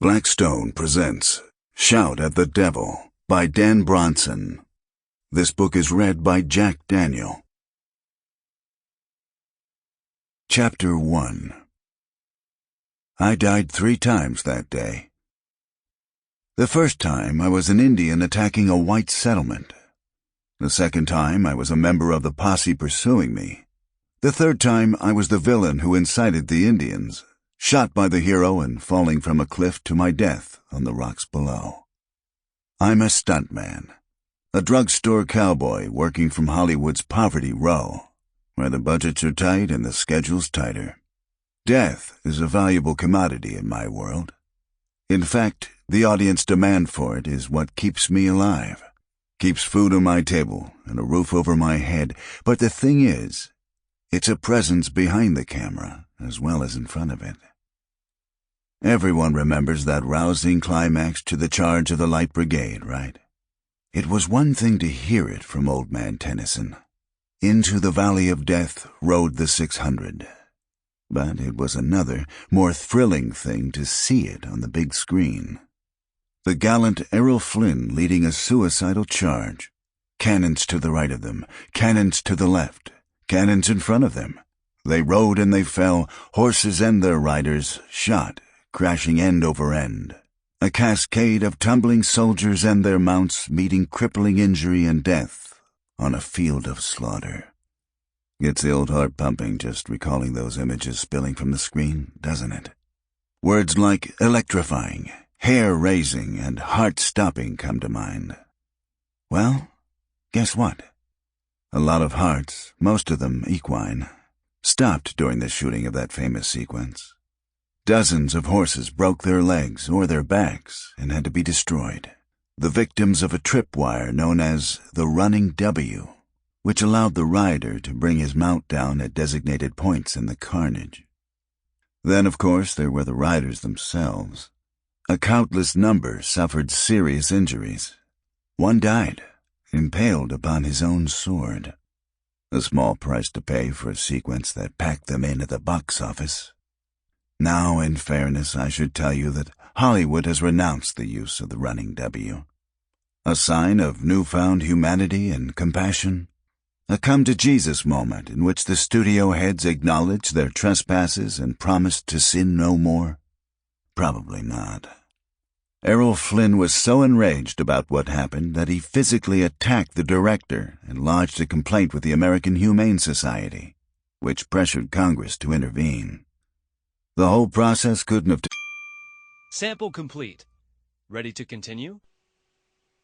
Blackstone presents Shout at the Devil by Dan Bronson. This book is read by Jack Daniel. Chapter 1. I died 3 times that day. The first time I was an Indian attacking a white settlement. The second time I was a member of the posse pursuing me. The third time I was the villain who incited the Indians, shot by the hero and falling from a cliff to my death on the rocks below. I'm a stuntman, a drugstore cowboy working from Hollywood's Poverty Row, where the budgets are tight and the schedule's tighter. Death is a valuable commodity in my world. In fact, the audience demand for it is what keeps me alive, keeps food on my table and a roof over my head. But the thing is, it's a presence behind the camera as well as in front of it. Everyone remembers that rousing climax to the charge of the Light Brigade, right? It was one thing to hear it from Old Man Tennyson. Into the Valley of Death rode the 600. But it was another, more thrilling thing to see it on the big screen. The gallant Errol Flynn leading a suicidal charge. Cannons to the right of them, cannons to the left, cannons in front of them. They rode and they fell, horses and their riders shot, crashing end over end. A cascade of tumbling soldiers and their mounts meeting crippling injury and death on a field of slaughter. Gets the old heart pumping just recalling those images spilling from the screen, doesn't it? Words like electrifying, hair-raising, and heart-stopping come to mind. Well, guess what? A lot of hearts, most of them equine, stopped during the shooting of that famous sequence. Dozens of horses broke their legs or their backs and had to be destroyed, the victims of a tripwire known as the running W, which allowed the rider to bring his mount down at designated points in the carnage. Then, of course, there were the riders themselves. A countless number suffered serious injuries. One died, impaled upon his own sword. A small price to pay for a sequence that packed them in at the box office. Now, in fairness, I should tell you that Hollywood has renounced the use of the running W. A sign of newfound humanity and compassion. A come-to-Jesus moment in which the studio heads acknowledge their trespasses and promise to sin no more? Probably not. Errol Flynn was so enraged about what happened that he physically attacked the director and lodged a complaint with the American Humane Society, which pressured Congress to intervene. The whole process couldn't have... Sample complete. Ready to continue?